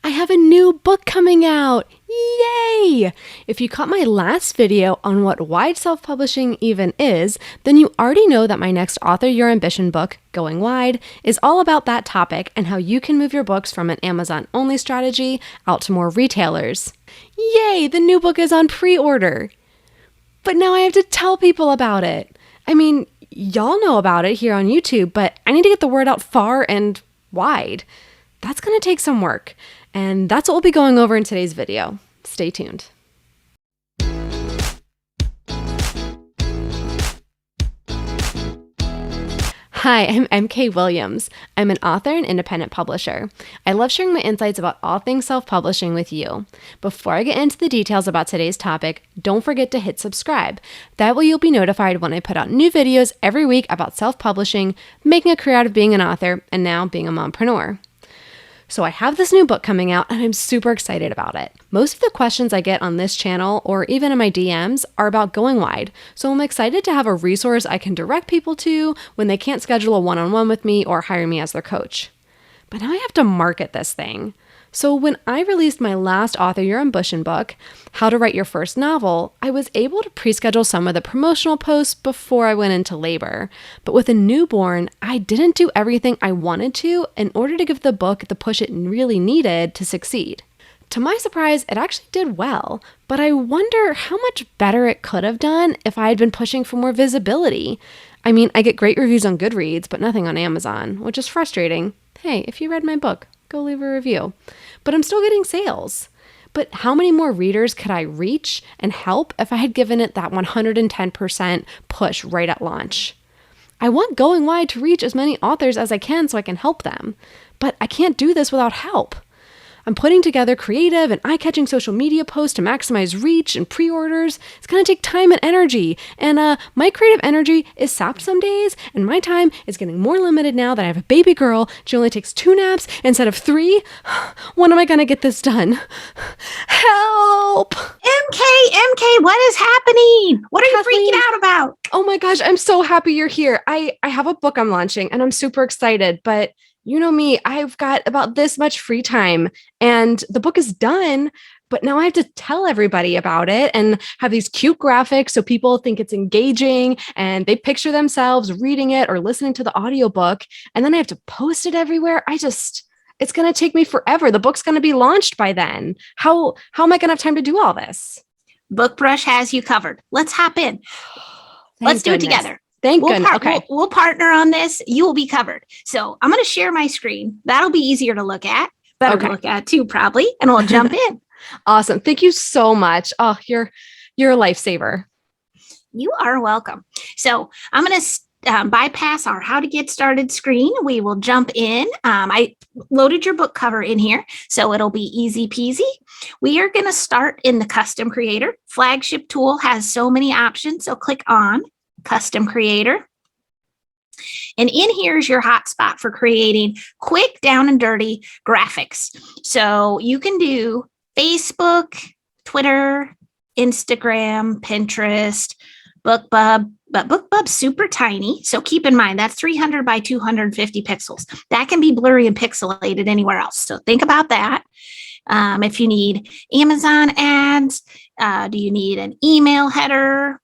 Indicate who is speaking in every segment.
Speaker 1: I have a new book coming out! Yay! If you caught my last video on what wide self-publishing even is, then you already know that my next Author Your Ambition book, Going Wide, is all about that topic and how you can move your books from an Amazon-only strategy out to more retailers. Yay! The new book is on pre-order! But now I have to tell people about it. I mean, y'all know about it here on YouTube, but I need to get the word out far and wide. That's going to take some work, and that's what we'll be going over in today's video. Stay tuned. Hi, I'm MK Williams. I'm an author and independent publisher. I love sharing my insights about all things self-publishing with you. Before I get into the details about today's topic, don't forget to hit subscribe. That way you'll be notified when I put out new videos every week about self-publishing, making a career out of being an author, and now being a mompreneur. So I have this new book coming out and I'm super excited about it. Most of the questions I get on this channel or even in my DMs are about going wide. So I'm excited to have a resource I can direct people to when they can't schedule a one-on-one with me or hire me as their coach. But now I have to market this thing. So when I released my last Author Your Ambition book, How to Write Your First Novel, I was able to pre-schedule some of the promotional posts before I went into labor. But with a newborn, I didn't do everything I wanted to in order to give the book the push it really needed to succeed. To my surprise, it actually did well, but I wonder how much better it could have done if I had been pushing for more visibility. I mean, I get great reviews on Goodreads, but nothing on Amazon, which is frustrating. Hey, if you read my book, go leave a review. But I'm still getting sales. But how many more readers could I reach and help if I had given it that 110% push right at launch? I want Going Wide to reach as many authors as I can so I can help them. But I can't do this without help. I'm putting together creative and eye-catching social media posts to maximize reach and pre-orders. It's going to take time and energy. And my creative energy is sapped some days, and my time is getting more limited now that I have a baby girl. She only takes 2 naps instead of 3. When am I going to get this done? Help!
Speaker 2: MK, what is happening? What are you freaking out about?
Speaker 1: Oh my gosh, I'm so happy you're here. I have a book I'm launching, and I'm super excited, but you know me, I've got about this much free time and the book is done, but now I have to tell everybody about it and have these cute graphics so people think it's engaging and they picture themselves reading it or listening to the audiobook. And then I have to post it everywhere. It's going to take me forever. The book's going to be launched by then. How am I going to have time to do all this?
Speaker 2: BookBrush has you covered. Let's hop in. Let's do it together.
Speaker 1: Thank goodness. Okay.
Speaker 2: We'll partner on this. You will be covered. So I'm going to share my screen. That'll be easier to look at. Better to look at too, probably. And we'll jump in.
Speaker 1: Awesome. Thank you so much. Oh, you're a lifesaver.
Speaker 2: You are welcome. So I'm going to bypass our how to get started screen. We will jump in. I loaded your book cover in here, so it'll be easy peasy. We are going to start in the custom creator. Flagship tool has so many options. So click on Custom Creator. And in here is your hotspot for creating quick, down and dirty graphics. So you can do Facebook, Twitter, Instagram, Pinterest, BookBub, but BookBub's super tiny. So keep in mind that's 300 by 250 pixels. That can be blurry and pixelated anywhere else. So think about that. If you need Amazon ads, do you need an email header?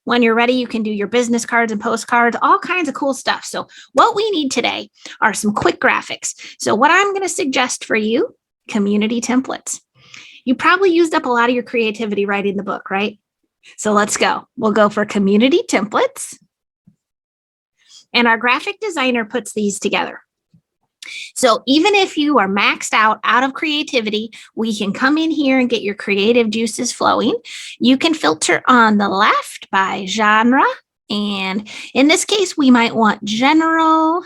Speaker 2: When you're ready, you can do your business cards and postcards, all kinds of cool stuff. So what we need today are some quick graphics. So what I'm going to suggest for you, community templates. You probably used up a lot of your creativity writing the book, right? So let's go. We'll go for community templates. And our graphic designer puts these together. So even if you are maxed out of creativity, we can come in here and get your creative juices flowing. You can filter on the left by genre. And in this case, we might want general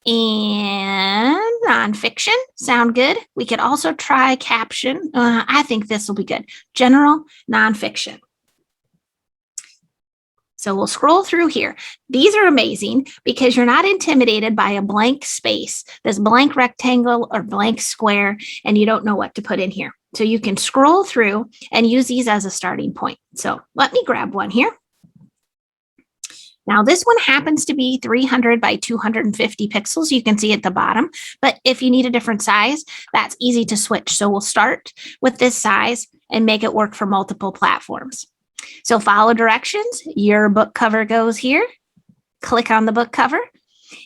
Speaker 2: and nonfiction. Sound good? We could also try caption. I think this will be good. General, nonfiction. So we'll scroll through here. These are amazing because you're not intimidated by a blank space, this blank rectangle or blank square, and you don't know what to put in here. So you can scroll through and use these as a starting point. So let me grab one here. Now, this one happens to be 300 by 250 pixels. You can see at the bottom, but if you need a different size, that's easy to switch. So we'll start with this size and make it work for multiple platforms. So follow directions. Your book cover goes here. Click on the book cover.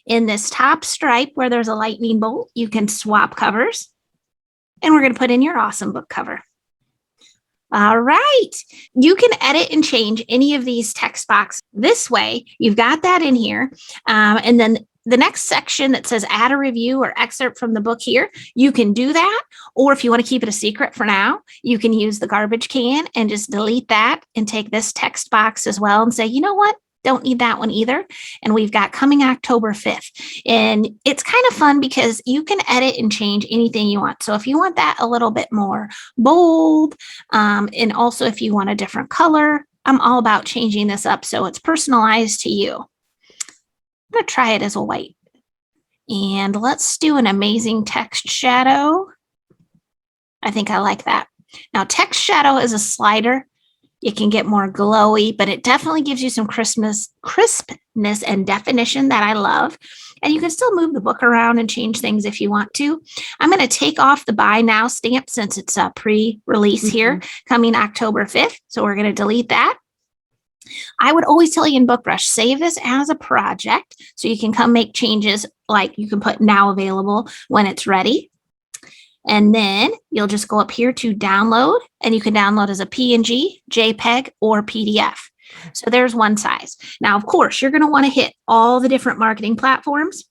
Speaker 2: In this top stripe where there's a lightning bolt, you can swap covers. And we're going to put in your awesome book cover. All right. You can edit and change any of these text boxes this way. You've got that in here. And then the next section that says add a review or excerpt from the book here, you can do that. Or if you want to keep it a secret for now, you can use the garbage can and just delete that and take this text box as well and say, you know what? Don't need that one either. And we've got coming October 5th. And it's kind of fun because you can edit and change anything you want. So if you want that a little bit more bold, and also if you want a different color, I'm all about changing this up so it's personalized to you. I'm going to try it as a white. And let's do an amazing text shadow. I think I like that. Now, text shadow is a slider. It can get more glowy, but it definitely gives you some crispness and definition that I love. And you can still move the book around and change things if you want to. I'm going to take off the buy now stamp since it's a pre-release here coming October 5th. So we're going to delete that. I would always tell you in BookBrush, save this as a project so you can come make changes, like you can put now available when it's ready. And then you'll just go up here to download, and you can download as a PNG, JPEG, or PDF. So there's one size. Now, of course, you're going to want to hit all the different marketing platforms.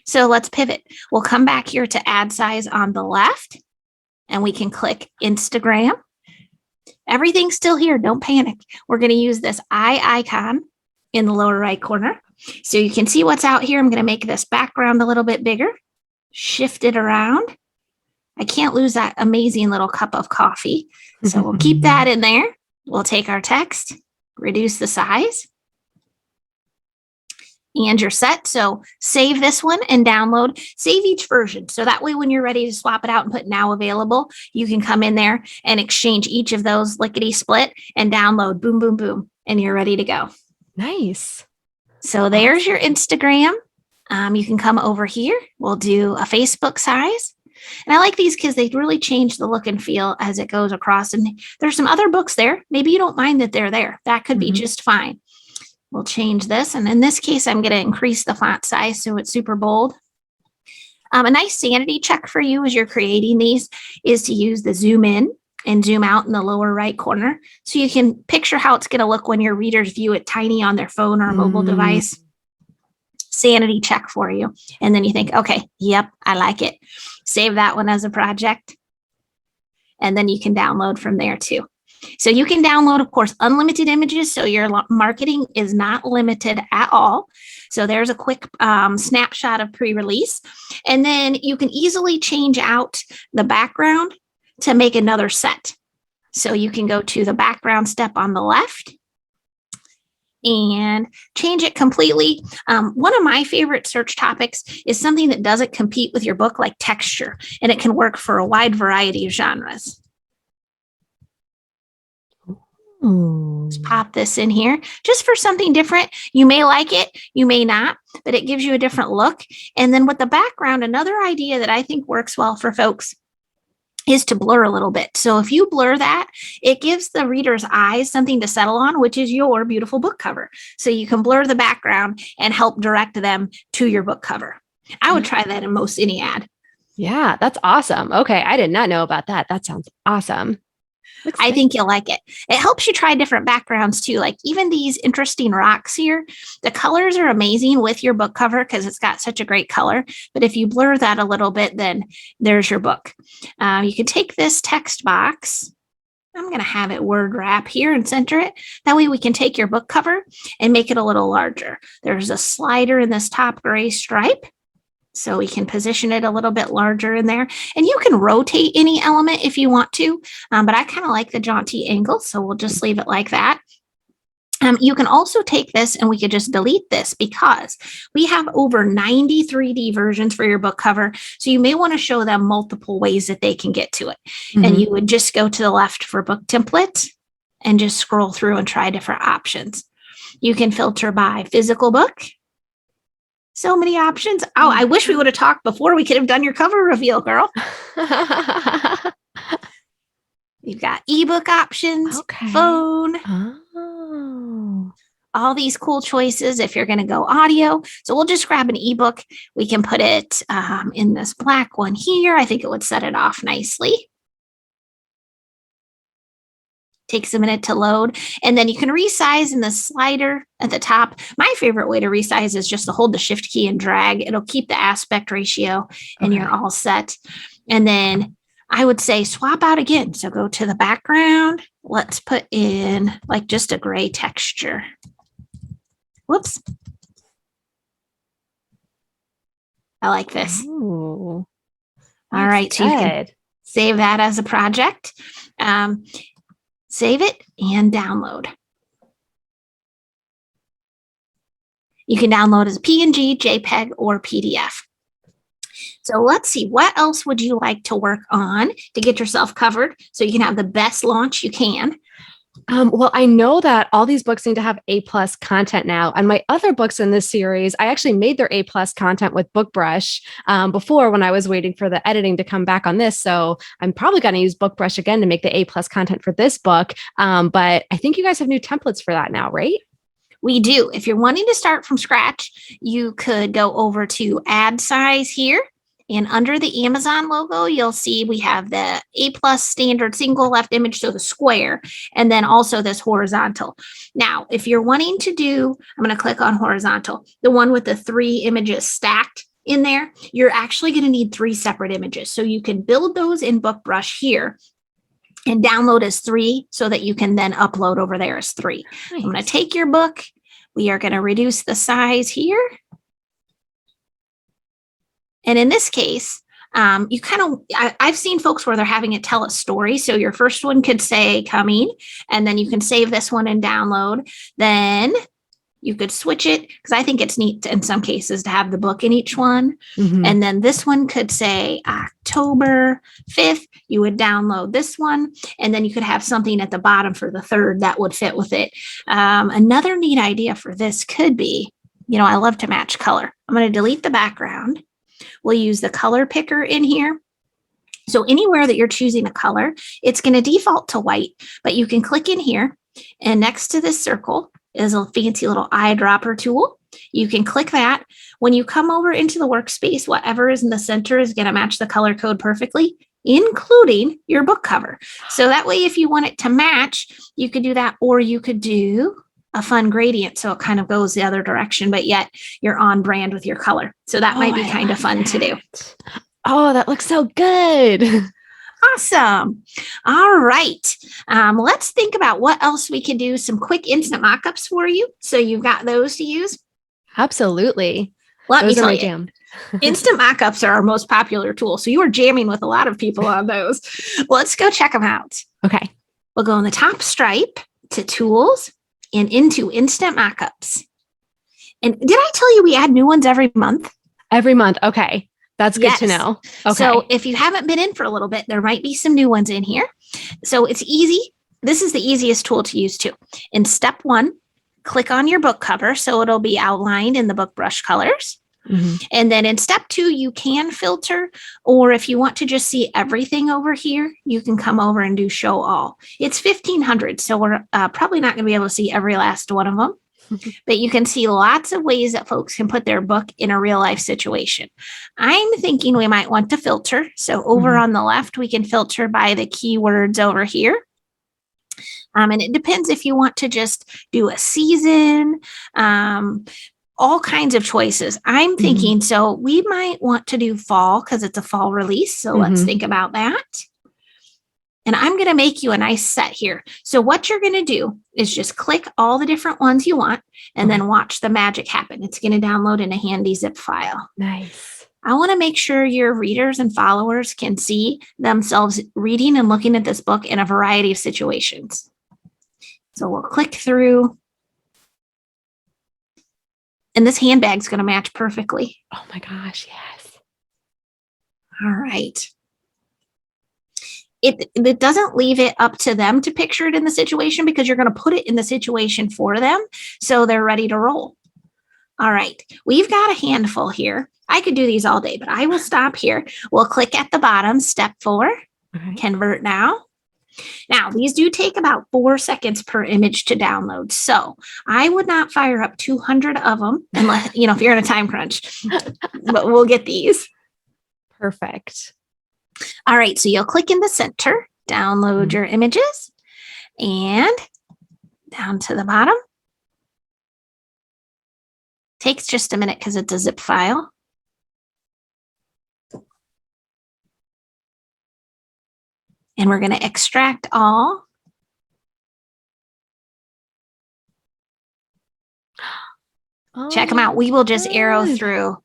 Speaker 2: So let's pivot. We'll come back here to add size on the left, and we can click Instagram. Everything's still here. Don't panic. We're going to use this eye icon in the lower right corner. So you can see what's out here. I'm going to make this background a little bit bigger, shift it around. I can't lose that amazing little cup of coffee. So we'll keep that in there. We'll take our text, reduce the size, and you're set. So save this one and download. Save each version. So that way when you're ready to swap it out and put now available, you can come in there and exchange each of those lickety split and download. Boom, boom, boom. And you're ready to go.
Speaker 1: Nice.
Speaker 2: So there's your Instagram. You can come over here. We'll do a Facebook size. And I like these because they really change the look and feel as it goes across. And there's some other books there. Maybe you don't mind that they're there. That could be just fine. We'll change this. And in this case, I'm going to increase the font size so it's super bold. A nice sanity check for you as you're creating these is to use the zoom in and zoom out in the lower right corner. So you can picture how it's going to look when your readers view it tiny on their phone or a mobile device. Sanity check for you. And then you think, okay, yep, I like it. Save that one as a project. And then you can download from there too. So you can download, of course, unlimited images. So your marketing is not limited at all. So there's a quick snapshot of pre-release. And then you can easily change out the background to make another set. So you can go to the background step on the left and change it completely. One of my favorite search topics is something that doesn't compete with your book, like texture, and it can work for a wide variety of genres. Let's pop this in here just for something different. You may like it, you may not, but it gives you a different look. And then with the background, another idea that I think works well for folks is to blur a little bit. So if you blur that, it gives the reader's eyes something to settle on, which is your beautiful book cover. So you can blur the background and help direct them to your book cover. I would try that in most any ad.
Speaker 1: Yeah, that's awesome. Okay, I did not know about that. That sounds awesome.
Speaker 2: I think you'll like it. It helps you try different backgrounds too. Like even these interesting rocks here, the colors are amazing with your book cover because it's got such a great color. But if you blur that a little bit, then there's your book. You can take this text box. I'm going to have it word wrap here and center it. That way we can take your book cover and make it a little larger. There's a slider in this top gray stripe. So we can position it a little bit larger in there. And you can rotate any element if you want to, but I kind of like the jaunty angle, so we'll just leave it like that. You can also take this and we could just delete this because we have over 90 3D versions for your book cover. So you may want to show them multiple ways that they can get to it. And you would just go to the left for book template and just scroll through and try different options. You can filter by physical book. So many options. Oh, I wish we would have talked before. We could have done your cover reveal, girl. You've got ebook options, phone.
Speaker 1: Oh.
Speaker 2: All these cool choices if you're going to go audio. So we'll just grab an ebook. We can put it in this black one here. I think it would set it off nicely. Takes a minute to load. And then you can resize in the slider at the top. My favorite way to resize is just to hold the shift key and drag. It'll keep the aspect ratio and you're all set. And then I would say swap out again. So go to the background. Let's put in like just a gray texture. Whoops. I like this.
Speaker 1: Ooh,
Speaker 2: all right. So you can save that as a project. Save it and download. You can download as PNG, JPEG, or PDF. So let's see, what else would you like to work on to get yourself covered so you can have the best launch you can?
Speaker 1: Well, I know that all these books need to have A+ content now. And my other books in this series, I actually made their A+ content with BookBrush before when I was waiting for the editing to come back on this. So I'm probably going to use BookBrush again to make the A+ content for this book. But I think you guys have new templates for that now, right?
Speaker 2: We do. If you're wanting to start from scratch, you could go over to add size here. And under the Amazon logo, you'll see we have the A+ standard single left image, so the square, and then also this horizontal. Now, if you're wanting to do, I'm going to click on horizontal, the one with the 3 images stacked in there, you're actually going to need 3 separate images. So you can build those in BookBrush here and download as 3 so that you can then upload over there as 3. Nice. I'm going to take your book. We are going to reduce the size here. And in this case, you kind of, I've seen folks where they're having it tell a story. So your first one could say coming, and then you can save this one and download. Then you could switch it, because I think it's neat in some cases to have the book in each one. Mm-hmm. And then this one could say October 5th. You would download this one, and then you could have something at the bottom for the 3rd that would fit with it. Another neat idea for this could be, I love to match color. I'm going to delete the background. We'll use the color picker in here. So anywhere that you're choosing a color, it's going to default to white, but you can click in here, and next to this circle is a fancy little eyedropper tool. You can click that. When you come over into the workspace, whatever is in the center is going to match the color code perfectly, including your book cover. So that way, if you want it to match, you could do that, or you could do a fun gradient so it kind of goes the other direction, but yet you're on brand with your color. So that might be kind of fun to do.
Speaker 1: Oh, that looks so good.
Speaker 2: Awesome. All right. Let's think about what else we can do. Some quick instant mockups for you. So you've got those to use.
Speaker 1: Absolutely.
Speaker 2: Let me tell you, instant mockups are our most popular tool. So you are jamming with a lot of people on those. Let's go check them out.
Speaker 1: Okay.
Speaker 2: We'll go in the top stripe to tools and into instant mockups. And did I tell you we add new ones every month?
Speaker 1: Every month. Okay. That's good to know. Okay.
Speaker 2: So if you haven't been in for a little bit, there might be some new ones in here. So it's easy. This is the easiest tool to use too. In step 1, click on your book cover. So it'll be outlined in the BookBrush colors. Mm-hmm. And then in step 2, you can filter, or if you want to just see everything over here, you can come over and do show all. It's 1,500. So we're probably not going to be able to see every last one of them. But you can see lots of ways that folks can put their book in a real life situation. I'm thinking we might want to filter. So over on the left, we can filter by the keywords over here. And it depends if you want to just do a season, all kinds of choices. I'm thinking, so we might want to do fall because it's a fall release. So let's think about that. And I'm going to make you a nice set here. So what you're going to do is just click all the different ones you want and then watch the magic happen. It's going to download in a handy zip file.
Speaker 1: Nice.
Speaker 2: I want to make sure your readers and followers can see themselves reading and looking at this book in a variety of situations. So we'll click through. And this handbag's going to match perfectly.
Speaker 1: Oh my gosh, yes.
Speaker 2: All right. it doesn't leave it up to them to picture it in the situation, because you're going to put it in the situation for them so they're ready to roll. All right, we've got a handful here. I could do these all day, but I will stop here. We'll click at the bottom, step 4, convert now. Now, these do take about 4 seconds per image to download. So I would not fire up 200 of them unless, if you're in a time crunch, but we'll get these.
Speaker 1: Perfect.
Speaker 2: All right, so you'll click in the center, download your images, and down to the bottom. Takes just a minute because it's a zip file. And we're going to extract all. Check them out. We will just arrow through.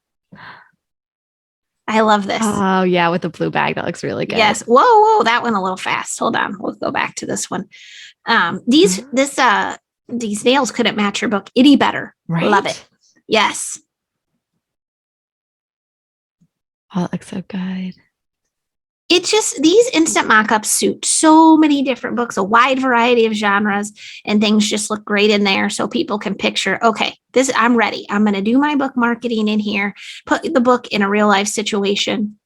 Speaker 2: I love this.
Speaker 1: Oh, yeah, with the blue bag. That looks really good.
Speaker 2: Yes. Whoa, that went a little fast. Hold on. We'll go back to this one. These nails couldn't match your book any better.
Speaker 1: Right?
Speaker 2: Love it. Yes.
Speaker 1: Oh, it looks so good.
Speaker 2: It's just, these instant mock-ups suit so many different books, a wide variety of genres, and things just look great in there so people can picture, okay, I'm ready. I'm going to do my book marketing in here, put the book in a real life situation.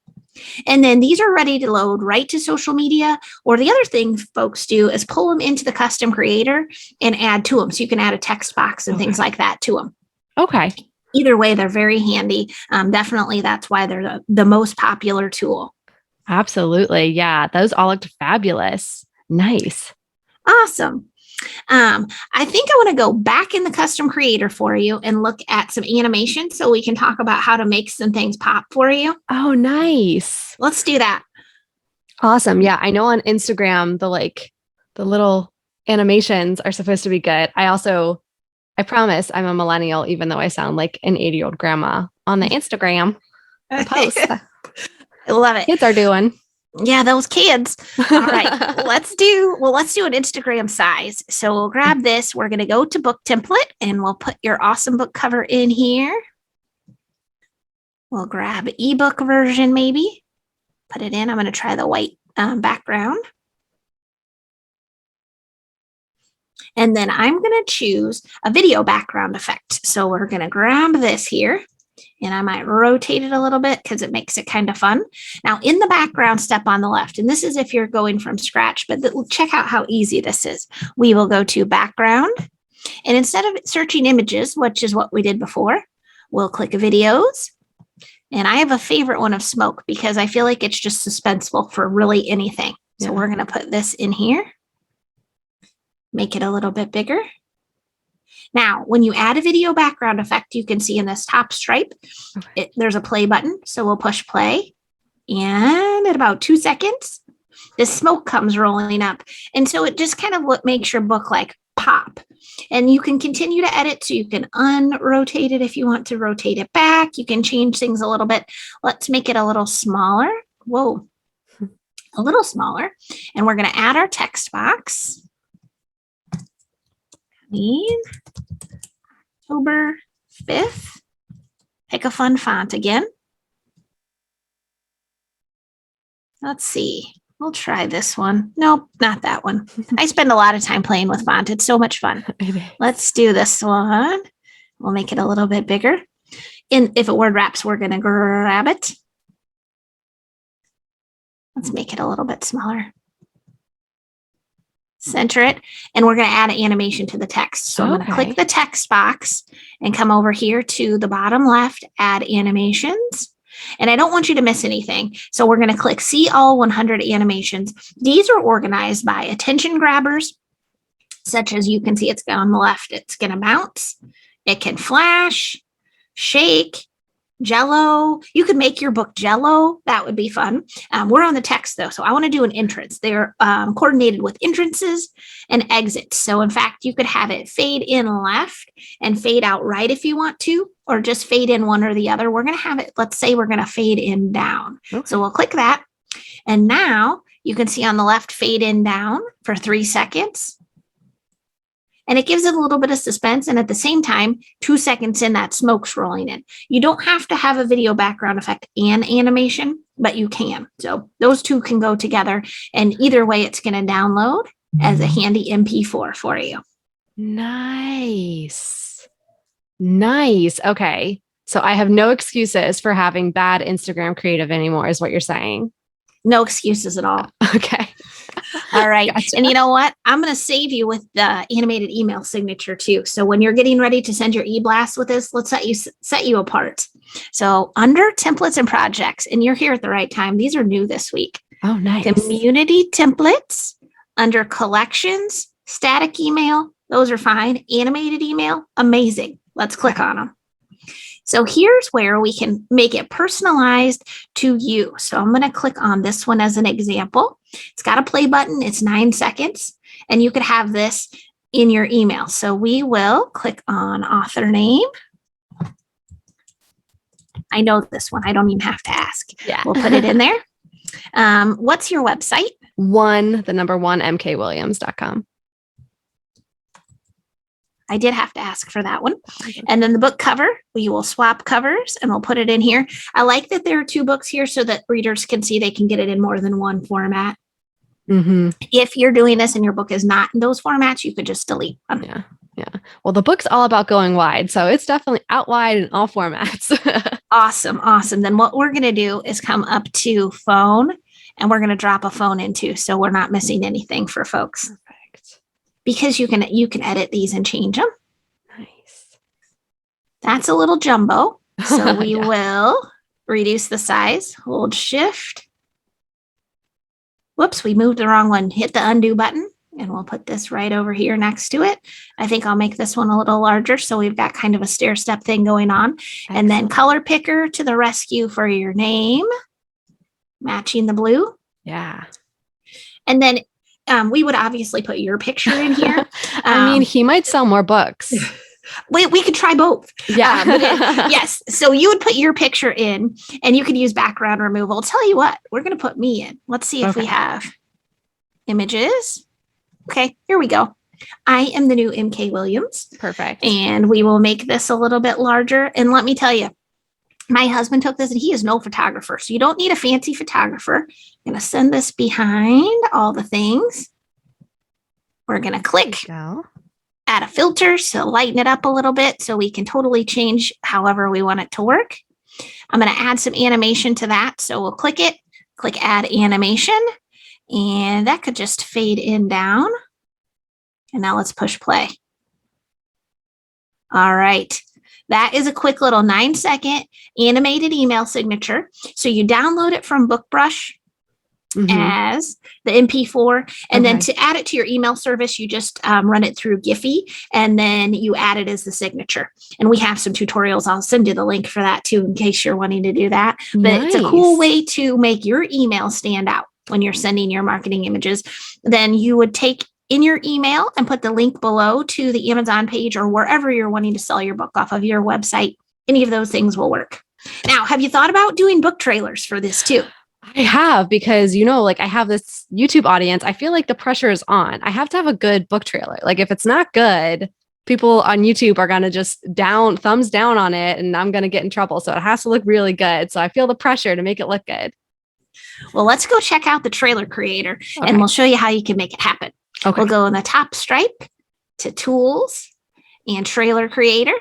Speaker 2: And then these are ready to load right to social media. Or the other thing folks do is pull them into the custom creator and add to them. So you can add a text box and things like that to them.
Speaker 1: Okay.
Speaker 2: Either way, they're very handy. Definitely that's why they're the most popular tool.
Speaker 1: Absolutely. Yeah. Those all looked fabulous. Nice.
Speaker 2: Awesome. I think I want to go back in the custom creator for you and look at some animation so we can talk about how to make some things pop for you.
Speaker 1: Oh, nice.
Speaker 2: Let's do that.
Speaker 1: Awesome. Yeah. I know on Instagram, the little animations are supposed to be good. I promise I'm a millennial, even though I sound like an 80-year-old grandma on the Instagram post.
Speaker 2: I love it.
Speaker 1: Kids are doing.
Speaker 2: Yeah, those kids. All right, let's do an Instagram size. So we'll grab this. We're going to go to book template and we'll put your awesome book cover in here. We'll grab ebook version, maybe. Put it in. I'm going to try the white background. And then I'm going to choose a video background effect. So we're going to grab this here. And I might rotate it a little bit because it makes it kind of fun. Now, in the background step on the left, and this is if you're going from scratch, but check out how easy this is. We will go to background. And instead of searching images, which is what we did before, we'll click videos. And I have a favorite one of smoke because I feel like it's just suspenseful for really anything. So we're going to put this in here. Make it a little bit bigger. Now, when you add a video background effect, you can see in this top stripe, there's a play button. So we'll push play. And at about 2 seconds, the smoke comes rolling up. And so it just kind of makes your book like pop. And you can continue to edit. So you can unrotate it if you want to rotate it back. You can change things a little bit. Let's make it a little smaller. Whoa, a little smaller. And we're going to add our text box. October 5th. Pick a fun font again. Let's see. We'll try this one. Nope, not that one. I spend a lot of time playing with font. It's so much fun. Let's do this one. We'll make it a little bit bigger. And if it word wraps, we're going to grab it. Let's make it a little bit smaller. Center it, and we're going to add an animation to the text. So I'm going to click the text box and come over here to the bottom left, add animations. And I don't want you to miss anything. So we're going to click see all 100 animations. These are organized by attention grabbers, such as you can see it's on the left. It's going to bounce. It can flash, shake, Jello. You could make your book Jello. That would be fun. We're on the text though, so I want to do an entrance. They're coordinated with entrances and exits. So in fact, you could have it fade in left and fade out right if you want to, or just fade in one or the other. We're going to have it, let's say we're going to fade in down. Okay. So we'll click that. And now you can see on the left, fade in down for 3 seconds. and it gives it a little bit of suspense. And at the same time, 2 seconds in, that smoke's rolling in. You don't have to have a video background effect and animation, but you can. So those two can go together. And either way, it's going to download as a handy MP4 for you.
Speaker 1: Nice. Nice. Okay. So I have no excuses for having bad Instagram creative anymore, is what you're saying.
Speaker 2: No excuses at all.
Speaker 1: Okay.
Speaker 2: All right.
Speaker 1: Gotcha.
Speaker 2: And you know what? I'm going to save you with the animated email signature too. So when you're getting ready to send your e-blast with this, let's set you apart. So under templates and projects, and you're here at the right time. These are new this week.
Speaker 1: Oh, nice.
Speaker 2: Community templates under collections, static email. Those are fine. Animated email. Amazing. Let's click on them. So here's where we can make it personalized to you. So I'm going to click on this one as an example. It's got a play button. It's 9 seconds, and you could have this in your email. So we will click on author name. I know this one. I don't even have to ask.
Speaker 1: Yeah.
Speaker 2: We'll put it in there. What's your website?
Speaker 1: 1, the number 1, mkwilliams.com.
Speaker 2: I did have to ask for that one. And then the book cover, we will swap covers and we'll put it in here. I like that there are 2 books here so that readers can see they can get it in more than one format.
Speaker 1: Mm-hmm.
Speaker 2: If you're doing this and your book is not in those formats, you could just delete one.
Speaker 1: Yeah. Yeah. Well, the book's all about going wide. So it's definitely out wide in all formats.
Speaker 2: Awesome. Awesome. Then what we're going to do is come up to phone, and we're going to drop a phone into, so we're not missing anything for folks.
Speaker 1: Perfect.
Speaker 2: Because you can edit these and change them.
Speaker 1: Nice.
Speaker 2: That's a little jumbo. So we
Speaker 1: Yeah.
Speaker 2: will reduce the size, hold shift. Whoops, we moved the wrong one. Hit the undo button, and we'll put this right over here next to it. I think I'll make this one a little larger so we've got kind of a stair step thing going on.
Speaker 1: Excellent.
Speaker 2: And then color picker to the rescue for your name, matching the blue.
Speaker 1: Yeah.
Speaker 2: And then we would obviously put your picture in here.
Speaker 1: I mean, he might sell more books.
Speaker 2: We could try both.
Speaker 1: Yeah.
Speaker 2: Yes. So you would put your picture in, and you could use background removal. I'll tell you what, we're going to put me in. Let's see if we have images. Okay, here we go. I am the new MK Williams.
Speaker 1: Perfect.
Speaker 2: And we will make this a little bit larger. And let me tell you, my husband took this, and he is no photographer. So you don't need a fancy photographer. I'm going to send this behind all the things. We're going to click
Speaker 1: Go.
Speaker 2: add a filter to lighten it up a little bit so we can totally change however we want it to work. I'm going to add some animation to that. So we'll click it, click add animation, and that could just fade in down. And now let's push play. All right. That is a quick little 9-second animated email signature. So you download it from BookBrush as the MP4. And then to add it to your email service, you just run it through Giphy, and then you add it as the signature. And we have some tutorials. I'll send you the link for that too, in case you're wanting to do that. But it's a cool way to make your email stand out when you're sending your marketing images. Then you would take in your email and put the link below to the Amazon page or wherever you're wanting to sell your book off of your website. Any of those things will work. Now, have you thought about doing book trailers for this too?
Speaker 1: I have, because, you know, like I have this YouTube audience. I feel like the pressure is on. I have to have a good book trailer. Like if it's not good, people on YouTube are going to just thumbs down on it, and I'm going to get in trouble. So it has to look really good. So I feel the pressure to make it look good.
Speaker 2: Well, let's go check out the trailer creator, and we'll show you how you can make it happen.
Speaker 1: Okay.
Speaker 2: We'll go in the top stripe to tools and trailer creator.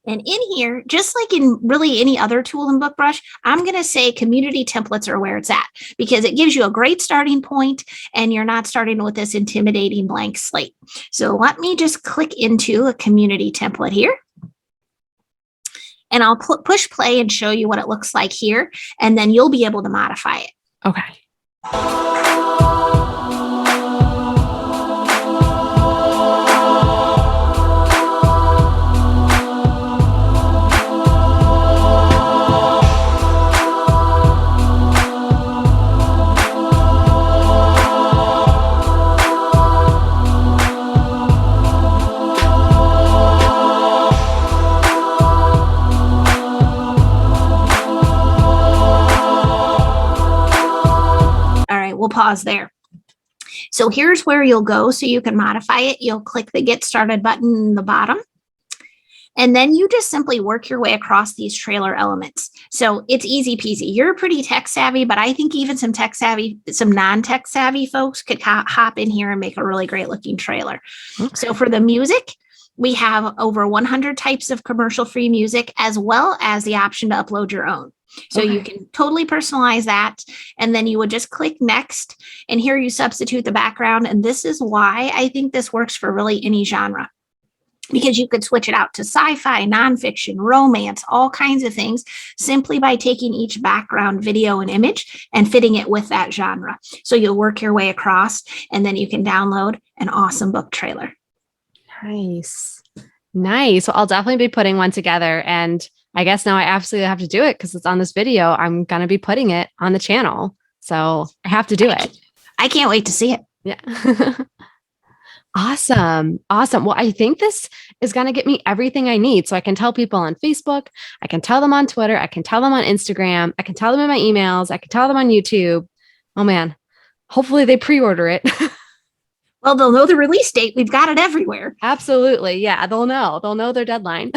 Speaker 2: And in here, just like in really any other tool in BookBrush, I'm going to say community templates are where it's at, because it gives you a great starting point and you're not starting with this intimidating blank slate. So let me just click into a community template here. And I'll push play and show you what it looks like here, and then you'll be able to modify it.
Speaker 1: Okay.
Speaker 2: We'll pause there. So here's where you'll go so you can modify it. You'll click the Get Started button in the bottom. And then you just simply work your way across these trailer elements. So it's easy peasy. You're pretty tech savvy, but I think even some non-tech savvy folks could hop in here and make a really great looking trailer. Okay. So for the music, we have over 100 types of commercial-free music, as well as the option to upload your own. So you can totally personalize that. And then you would just click next, and here you substitute the background. And this is why I think this works for really any genre, because you could switch it out to sci-fi, nonfiction, romance, all kinds of things, simply by taking each background video and image and fitting it with that genre. So you'll work your way across, and then you can download an awesome book trailer.
Speaker 1: Nice. Nice. Well, I'll definitely be putting one together. And I guess now I absolutely have to do it because it's on this video. I'm going to be putting it on the channel. So I have to do it.
Speaker 2: I can't wait to see it.
Speaker 1: Yeah. Awesome. Awesome. Well, I think this is going to get me everything I need. So I can tell people on Facebook, I can tell them on Twitter, I can tell them on Instagram, I can tell them in my emails, I can tell them on YouTube. Oh man, hopefully they pre-order it.
Speaker 2: Well, they'll know the release date. We've got it everywhere.
Speaker 1: Absolutely. Yeah, they'll know their deadline.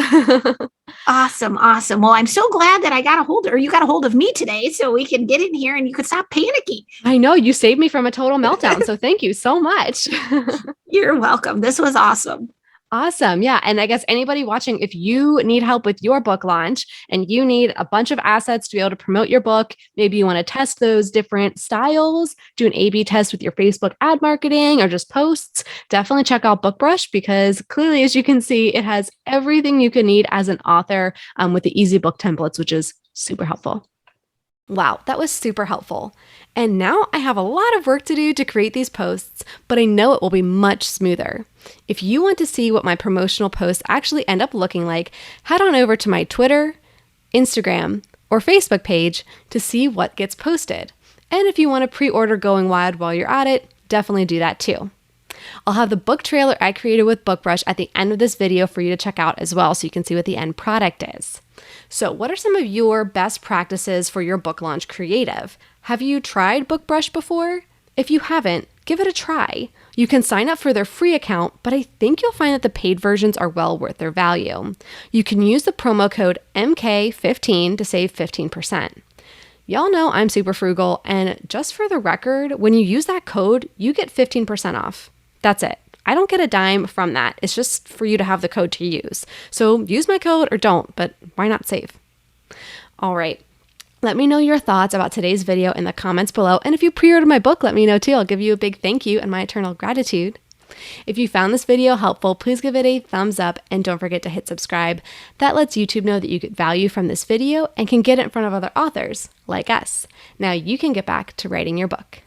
Speaker 2: Awesome. Awesome. Well, I'm so glad that you got a hold of me today so we can get in here and you could stop panicking.
Speaker 1: I know you saved me from a total meltdown. So thank you so much.
Speaker 2: You're welcome. This was awesome.
Speaker 1: Awesome. Yeah. And I guess anybody watching, if you need help with your book launch and you need a bunch of assets to be able to promote your book, maybe you want to test those different styles, do an A/B test with your Facebook ad marketing or just posts, definitely check out BookBrush because clearly, as you can see, it has everything you can need as an author with the easy book templates, which is super helpful. Wow, that was super helpful. And now I have a lot of work to do to create these posts, but I know it will be much smoother. If you want to see what my promotional posts actually end up looking like, head on over to my Twitter, Instagram, or Facebook page to see what gets posted. And if you want to pre-order Going Wild while you're at it, definitely do that too. I'll have the book trailer I created with BookBrush at the end of this video for you to check out as well so you can see what the end product is. So what are some of your best practices for your book launch creative? Have you tried BookBrush before? If you haven't, give it a try. You can sign up for their free account, but I think you'll find that the paid versions are well worth their value. You can use the promo code MK15 to save 15%. Y'all know I'm super frugal, and just for the record, when you use that code, you get 15% off. That's it. I don't get a dime from that. It's just for you to have the code to use. So use my code or don't, but why not save? All right. Let me know your thoughts about today's video in the comments below. And if you pre-ordered my book, let me know too. I'll give you a big thank you and my eternal gratitude. If you found this video helpful, please give it a thumbs up and don't forget to hit subscribe. That lets YouTube know that you get value from this video and can get it in front of other authors like us. Now you can get back to writing your book.